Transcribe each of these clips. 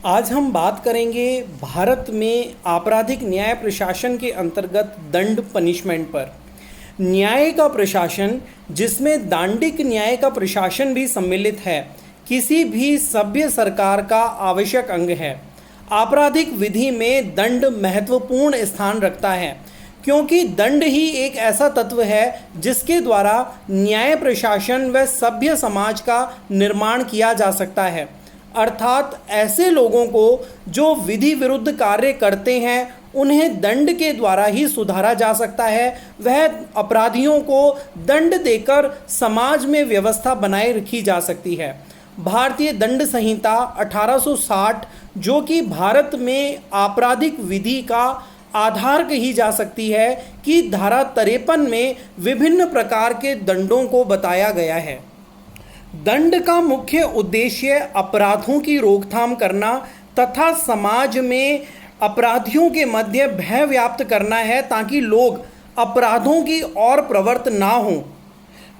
आज हम बात करेंगे भारत में आपराधिक न्याय प्रशासन के अंतर्गत दंड पनिशमेंट पर। न्याय का प्रशासन, जिसमें दांडिक न्याय का प्रशासन भी सम्मिलित है, किसी भी सभ्य सरकार का आवश्यक अंग है। आपराधिक विधि में दंड महत्वपूर्ण स्थान रखता है, क्योंकि दंड ही एक ऐसा तत्व है जिसके द्वारा न्याय प्रशासन व सभ्य समाज का निर्माण किया जा सकता है। अर्थात ऐसे लोगों को जो विधि विरुद्ध कार्य करते हैं उन्हें दंड के द्वारा ही सुधारा जा सकता है। वह अपराधियों को दंड देकर समाज में व्यवस्था बनाए रखी जा सकती है। भारतीय दंड संहिता 1860, जो कि भारत में आपराधिक विधि का आधार कही जा सकती है, कि धारा 53 में विभिन्न प्रकार के दंडों को बताया गया है। दंड का मुख्य उद्देश्य अपराधों की रोकथाम करना तथा समाज में अपराधियों के मध्य भय व्याप्त करना है, ताकि लोग अपराधों की ओर प्रवृत्त ना हों।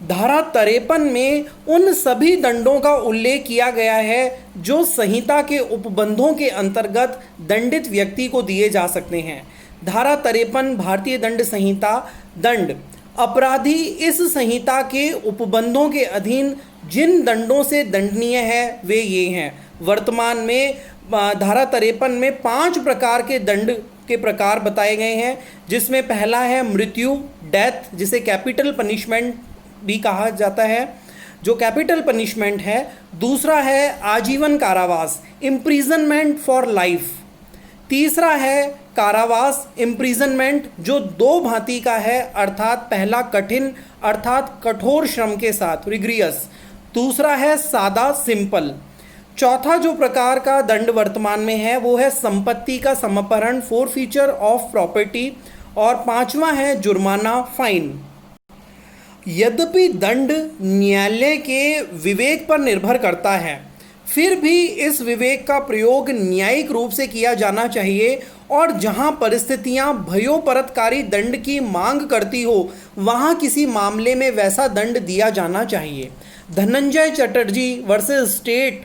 धारा 53 में उन सभी दंडों का उल्लेख किया गया है जो संहिता के उपबंधों के अंतर्गत दंडित व्यक्ति को दिए जा सकते हैं। धारा 53 भारतीय दंड संहिता दंड। अपराधी इस संहिता के उपबंधों के अधीन जिन दंडों से दंडनीय है वे ये हैं। वर्तमान में धारा 53 में 5 प्रकार के दंड के प्रकार बताए गए हैं, जिसमें पहला है मृत्यु, डेथ, जिसे कैपिटल पनिशमेंट भी कहा जाता है, जो कैपिटल पनिशमेंट है। दूसरा है आजीवन कारावास, इम्प्रिजनमेंट फॉर लाइफ। तीसरा है कारावास, इम्प्रिजनमेंट, जो 2 भांति का है, अर्थात पहला कठिन अर्थात कठोर श्रम के साथ, रिग्रियस। दूसरा है सादा, सिंपल। चौथा जो प्रकार का दंड वर्तमान में है वो है संपत्ति का समपहरण, फोरफीचर ऑफ प्रॉपर्टी। और 5वां है जुर्माना, फाइन। यद्यपि दंड न्यायालय के विवेक पर निर्भर करता है, फिर भी इस विवेक का प्रयोग न्यायिक रूप से किया जाना चाहिए, और जहां परिस्थितियां भयोपरतकारी दंड की मांग करती हो वहां किसी मामले में वैसा दंड दिया जाना चाहिए। धनंजय चटर्जी वर्सेस स्टेट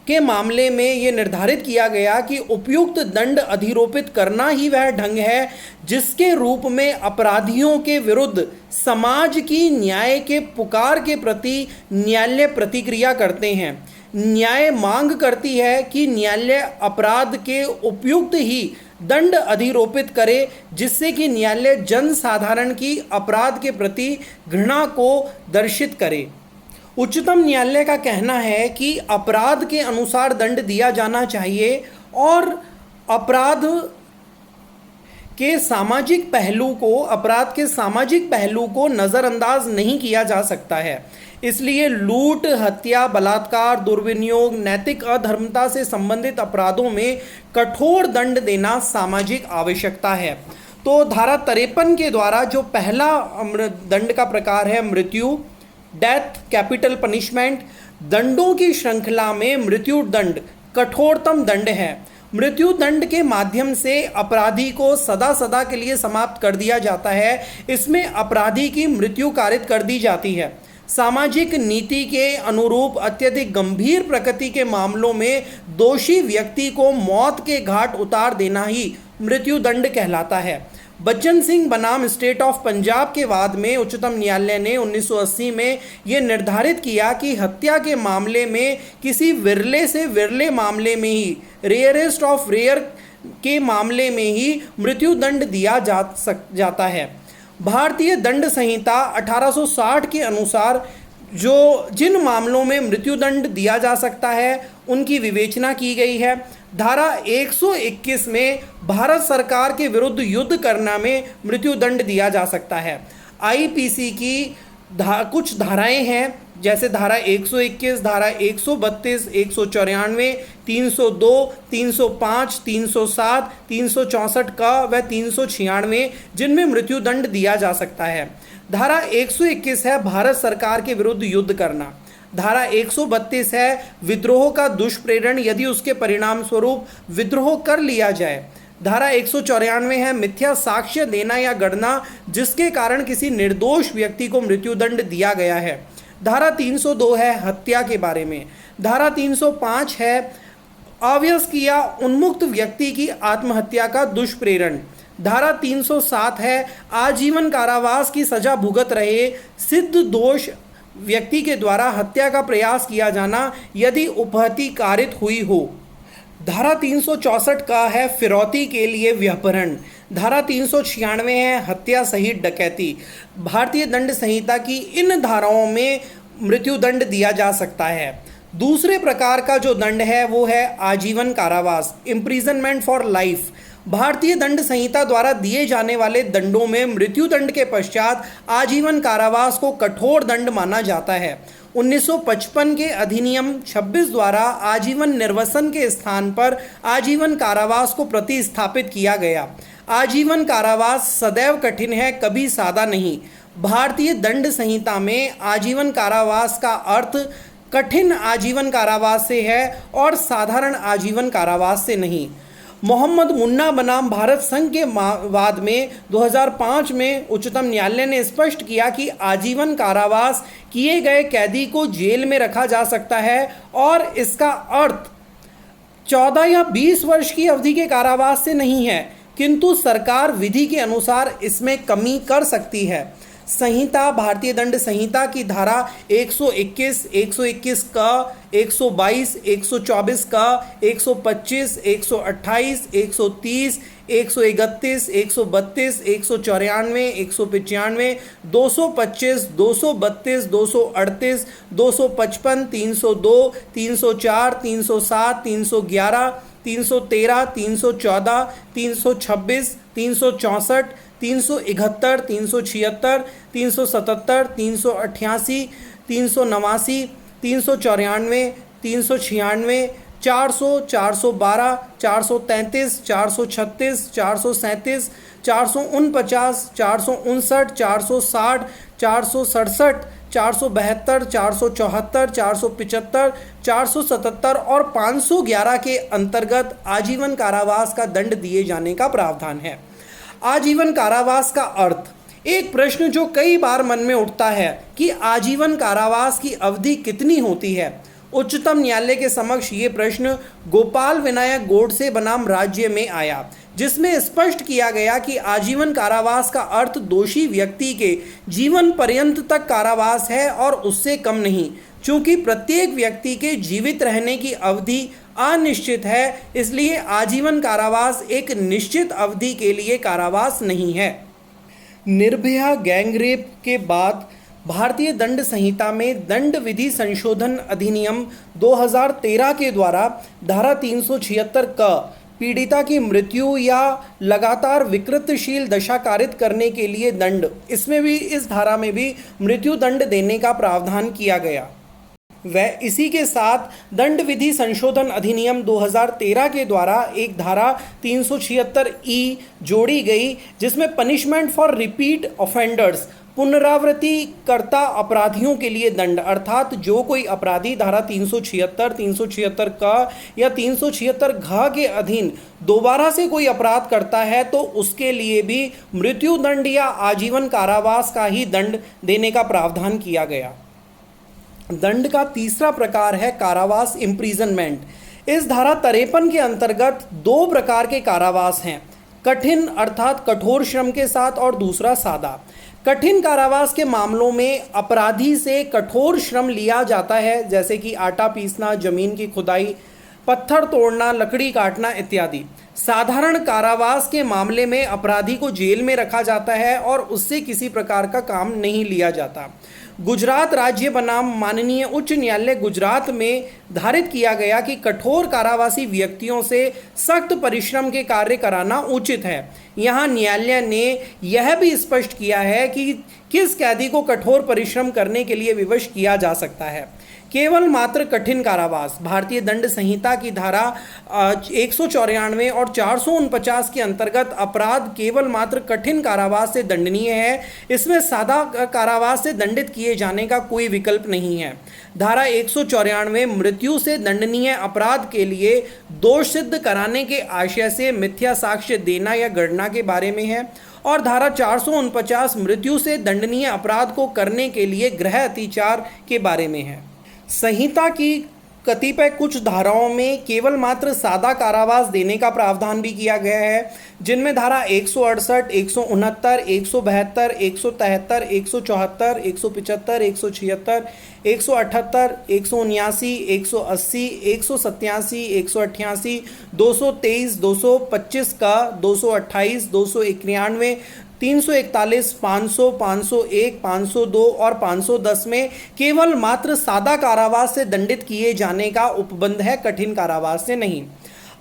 के मामले में ये निर्धारित किया गया कि उपयुक्त दंड अधिरोपित करना ही वह ढंग है जिसके रूप में अपराधियों के विरुद्ध समाज की न्याय के पुकार के प्रति न्यायालय प्रतिक्रिया करते हैं। न्याय मांग करती है कि न्यायालय अपराध के उपयुक्त ही दंड अधिरोपित करे, जिससे कि न्यायालय जन साधारण की अपराध के प्रति घृणा को दर्शित करे। उच्चतम न्यायालय का कहना है कि अपराध के अनुसार दंड दिया जाना चाहिए और अपराध के सामाजिक पहलू को नज़रअंदाज नहीं किया जा सकता है। इसलिए लूट, हत्या, बलात्कार, दुर्विनियोग, नैतिक अधर्मता से संबंधित अपराधों में कठोर दंड देना सामाजिक आवश्यकता है। तो धारा 53 के द्वारा जो पहला दंड का प्रकार है मृत्यु, डेथ, कैपिटल पनिशमेंट, दंडों की श्रृंखला में मृत्यु दंड कठोरतम दंड है। मृत्यु दंड के माध्यम से अपराधी को सदा सदा के लिए समाप्त कर दिया जाता है। इसमें अपराधी की मृत्यु कारित कर दी जाती है। सामाजिक नीति के अनुरूप अत्यधिक गंभीर प्रकृति के मामलों में दोषी व्यक्ति को मौत के घाट उतार देना ही मृत्यु दंड कहलाता है। बच्चन सिंह बनाम स्टेट ऑफ पंजाब के वाद में उच्चतम न्यायालय ने 1980 में ये निर्धारित किया कि हत्या के मामले में किसी विरले से विरले मामले में ही, रेयरेस्ट ऑफ रेयर के मामले में ही मृत्यु दंड दिया जाता है। भारतीय दंड संहिता 1860 के अनुसार जिन मामलों में मृत्युदंड दिया जा सकता है उनकी विवेचना की गई है। धारा 121 में भारत सरकार के विरुद्ध युद्ध करना में मृत्युदंड दिया जा सकता है। आईपीसी की कुछ धाराएं हैं, जैसे धारा 121, धारा 132, 194, 302, 305, 307, 364 का व 396, जिनमें मृत्युदंड दिया जा सकता है। धारा 121 है भारत सरकार के विरुद्ध युद्ध करना। धारा 132 है विद्रोह का दुष्प्रेरण यदि उसके परिणाम स्वरूप विद्रोह कर लिया जाए। धारा 194 है मिथ्या साक्ष्य देना या गढ़ना जिसके कारण किसी निर्दोष व्यक्ति को मृत्युदंड दिया गया है। धारा 302 है हत्या के बारे में। धारा 305 है अवयस्क या उन्मुक्त व्यक्ति की आत्महत्या का दुष्प्रेरण। धारा 307 है आजीवन कारावास की सजा भुगत रहे सिद्ध दोष व्यक्ति के द्वारा हत्या का प्रयास किया जाना यदि उपहति कारित हुई हो। धारा 364 का है फिरौती के लिए व्यपहरण। धारा 396 है हत्या सहित डकैती। भारतीय दंड संहिता की इन धाराओं में मृत्युदंड दिया जा सकता है। दूसरे प्रकार का जो दंड है वो है आजीवन कारावास, इम्प्रिजनमेंट फॉर लाइफ। भारतीय दंड संहिता द्वारा दिए जाने वाले दंडों में मृत्युदंड के पश्चात आजीवन कारावास को कठोर दंड माना जाता है। 1955 के अधिनियम 26 द्वारा आजीवन निर्वसन के स्थान पर आजीवन कारावास को प्रतिस्थापित किया गया। आजीवन कारावास सदैव कठिन है, कभी सादा नहीं। भारतीय दंड संहिता में आजीवन कारावास का अर्थ कठिन आजीवन कारावास से है और साधारण आजीवन कारावास से नहीं। मोहम्मद मुन्ना बनाम भारत संघ के वाद में 2005 में उच्चतम न्यायालय ने स्पष्ट किया कि आजीवन कारावास किए गए कैदी को जेल में रखा जा सकता है और इसका अर्थ 14 या 20 वर्ष की अवधि के कारावास से नहीं है, किंतु सरकार विधि के अनुसार इसमें कमी कर सकती है। संहिता भारतीय दंड संहिता की धारा 121, 121 का, 122, 124 का, 125, 128, 130, 131, 132, 194, 195, 225, 232, 238, 255, 302, 304, 307, 311, 313, 314, 326, 364, 371, 376, 377, 388, 389, 394, 396, 400, 412, 433, 436, 437, 449, 459, 460, 467, 472, 474, 475, 477 और 511 के अंतर्गत आजीवन कारावास का दंड दिए जाने का प्रावधान है। आजीवन कारावास का अर्थ, एक प्रश्न जो कई बार मन में उठता है कि आजीवन कारावास की अवधि कितनी होती है। उच्चतम न्यायालय के समक्ष ये प्रश्न गोपाल विनायक गोडसे बनाम राज्य में आया, जिसमें स्पष्ट किया गया कि आजीवन कारावास का अर्थ दोषी व्यक्ति के जीवन पर्यंत तक कारावास है और उससे कम नहीं। चूंकि प्रत्येक व्यक्ति के जीवित रहने की अवधि अनिश्चित है, इसलिए आजीवन कारावास एक निश्चित अवधि के लिए कारावास नहीं है। निर्भया गैंगरेप के बाद भारतीय दंड संहिता में दंड विधि संशोधन अधिनियम 2013 के द्वारा धारा 376 का पीड़िता की मृत्यु या लगातार विकृतशील दशा कारित करने के लिए दंड, इसमें भी इस धारा में भी मृत्यु दंड देने का प्रावधान किया गया। वह इसी के साथ दंड विधि संशोधन अधिनियम 2013 के द्वारा एक धारा 376 जोड़ी गई, जिसमें पनिशमेंट फॉर रिपीट ऑफेंडर्स, पुनरावृत्ति करता अपराधियों के लिए दंड, अर्थात जो कोई अपराधी धारा 376, 376 का या 376 घ के अधीन दोबारा से कोई अपराध करता है तो उसके लिए भी मृत्यु दंड या आजीवन कारावास का ही दंड देने का प्रावधान किया गया। दंड का तीसरा प्रकार है कारावास इम्प्रिजनमेंट। इस धारा 53 के अंतर्गत दो प्रकार के कारावास हैं, कठिन अर्थात कठोर श्रम के साथ और दूसरा सादा। कठिन कारावास के मामलों में अपराधी से कठोर श्रम लिया जाता है, जैसे कि आटा पीसना, जमीन की खुदाई, पत्थर तोड़ना, लकड़ी काटना इत्यादि। साधारण कारावास के मामले में अपराधी को जेल में रखा जाता है और उससे किसी प्रकार का काम नहीं लिया जाता। गुजरात राज्य बनाम माननीय उच्च न्यायालय गुजरात में धारित किया गया कि कठोर कारावासी व्यक्तियों से सख्त परिश्रम के कार्य कराना उचित है। यहाँ न्यायालय ने यह भी स्पष्ट किया है कि किस कैदी को कठोर परिश्रम करने के लिए विवश किया जा सकता है। केवल मात्र कठिन कारावास भारतीय दंड संहिता की धारा 194 और 449 के अंतर्गत अपराध केवल मात्र कठिन कारावास से दंडनीय है। इसमें सादा कारावास से दंडित किए जाने का कोई विकल्प नहीं है। धारा 194 मृत्यु से दंडनीय अपराध के लिए दोष सिद्ध कराने के आशय से मिथ्या साक्ष्य देना या गणना के बारे में है और धारा 449 मृत्यु से दंडनीय अपराध को करने के लिए गृह अतिचार के बारे में है। संहिता की कतिपय कुछ धाराओं में केवल मात्र सादा कारावास देने का प्रावधान भी किया गया है, जिनमें धारा 168, 169, 172, 173, 174, 175, 176, 178, 179, 180, 187, 188, 223, 225 का, 228, 291, 341, 500, 501, 502 और 510 में केवल मात्र सादा कारावास से दंडित किए जाने का उपबंध है, कठिन कारावास से नहीं।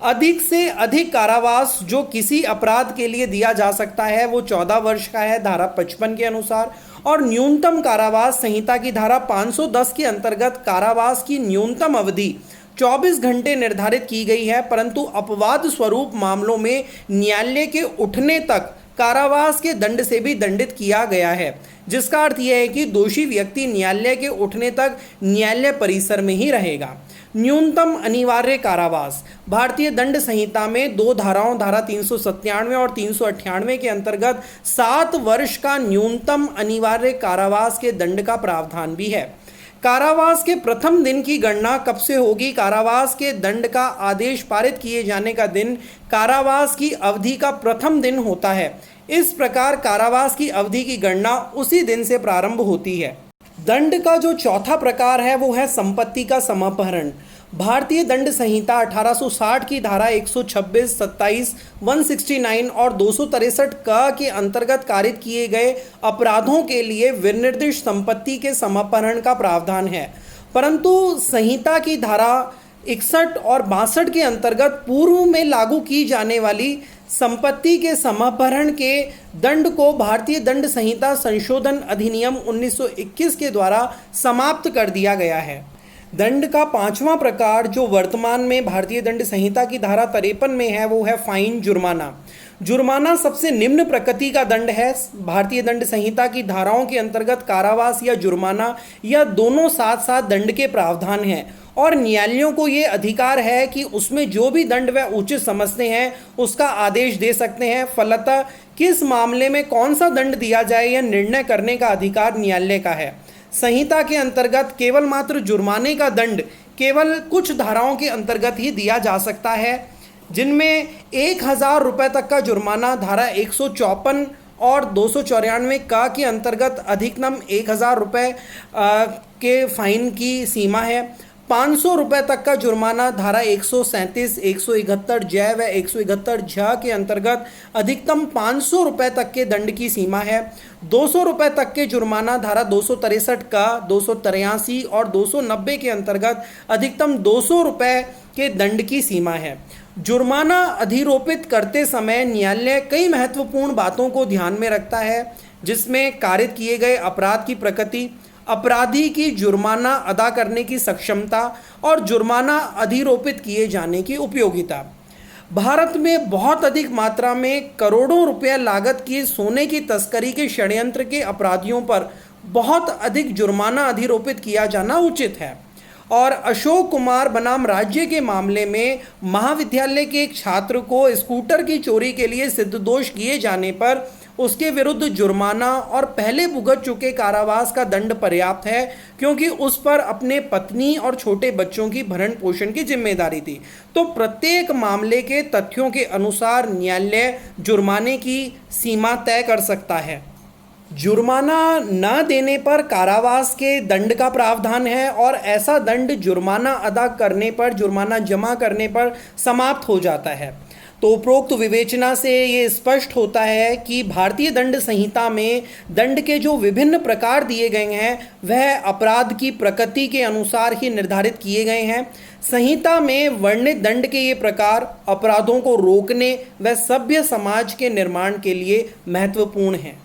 अधिक से अधिक कारावास जो किसी अपराध के लिए दिया जा सकता है वो 14 वर्ष का है धारा 55 के अनुसार, और न्यूनतम कारावास संहिता की धारा 510 के अंतर्गत कारावास की न्यूनतम अवधि 24 घंटे निर्धारित की गई है, परंतु अपवाद स्वरूप मामलों में न्यायालय के उठने तक कारावास के दंड से भी दंडित किया गया है, जिसका अर्थ यह है कि दोषी व्यक्ति न्यायालय के उठने तक न्यायालय परिसर में ही रहेगा। न्यूनतम अनिवार्य कारावास भारतीय दंड संहिता में दो धाराओं धारा 397 और 398 के अंतर्गत 7 वर्ष का न्यूनतम अनिवार्य कारावास के दंड का प्रावधान भी है। कारावास के प्रथम दिन की गणना कब से होगी? कारावास के दंड का आदेश पारित किए जाने का दिन कारावास की अवधि का प्रथम दिन होता है। इस प्रकार कारावास की अवधि की गणना उसी दिन से प्रारंभ होती है। दंड का जो चौथा प्रकार है वो है संपत्ति का समापहरण। भारतीय दंड संहिता 1860 की धारा 126, 27, 169 और 263 का के अंतर्गत कारित किए गए अपराधों के लिए विनिर्दिष्ट संपत्ति के समापहरण का प्रावधान है, परंतु संहिता की धारा 61 और 62 के अंतर्गत पूर्व में लागू की जाने वाली संपत्ति के समापहरण के दंड को भारतीय दंड संहिता संशोधन अधिनियम 1921 के द्वारा समाप्त कर दिया गया है। दंड का पांचवा प्रकार जो वर्तमान में भारतीय दंड संहिता की धारा 53 में है वो है फाइन, जुर्माना। जुर्माना सबसे निम्न प्रकृति का दंड है। भारतीय दंड संहिता की धाराओं के अंतर्गत कारावास या जुर्माना या दोनों साथ साथ दंड के प्रावधान हैं, और न्यायालयों को ये अधिकार है कि उसमें जो भी दंड वह उचित समझते हैं उसका आदेश दे सकते हैं। फलतः किस मामले में कौन सा दंड दिया जाए यह निर्णय करने का अधिकार न्यायालय का है। संहिता के अंतर्गत केवल मात्र जुर्माने का दंड केवल कुछ धाराओं के अंतर्गत ही दिया जा सकता है, जिनमें 1000 रुपये तक का जुर्माना धारा 154 और 294 का के अंतर्गत अधिकतम 1000 रुपये के फाइन की सीमा है। 500 रुपये तक का जुर्माना धारा 137, 171 जय व 171 झ के अंतर्गत अधिकतम 500 रुपये तक के दंड की सीमा है। 200 रुपये तक के जुर्माना धारा 263 का, 283 और 290 के अंतर्गत अधिकतम 200 रुपये के दंड की सीमा है। जुर्माना अधिरोपित करते समय न्यायालय कई महत्वपूर्ण बातों को ध्यान में रखता है, जिसमें कारित किए गए अपराध की प्रकृति, अपराधी की जुर्माना अदा करने की सक्षमता और जुर्माना अधिरोपित किए जाने की उपयोगिता। भारत में बहुत अधिक मात्रा में करोड़ों रुपये लागत की सोने की तस्करी के षड्यंत्र के अपराधियों पर बहुत अधिक जुर्माना अधिरोपित किया जाना उचित है। और अशोक कुमार बनाम राज्य के मामले में महाविद्यालय के एक छात्र को स्कूटर की चोरी के लिए सिद्ध दोष किए जाने पर उसके विरुद्ध जुर्माना और पहले भुगत चुके कारावास का दंड पर्याप्त है, क्योंकि उस पर अपने पत्नी और छोटे बच्चों की भरण पोषण की जिम्मेदारी थी। तो प्रत्येक मामले के तथ्यों के अनुसार न्यायालय जुर्माने की सीमा तय कर सकता है। जुर्माना न देने पर कारावास के दंड का प्रावधान है, और ऐसा दंड जुर्माना अदा करने पर, जुर्माना जमा करने पर समाप्त हो जाता है। तो उपरोक्त विवेचना से ये स्पष्ट होता है कि भारतीय दंड संहिता में दंड के जो विभिन्न प्रकार दिए गए हैं वह अपराध की प्रकृति के अनुसार ही निर्धारित किए गए हैं। संहिता में वर्णित दंड के ये प्रकार अपराधों को रोकने व सभ्य समाज के निर्माण के लिए महत्वपूर्ण हैं।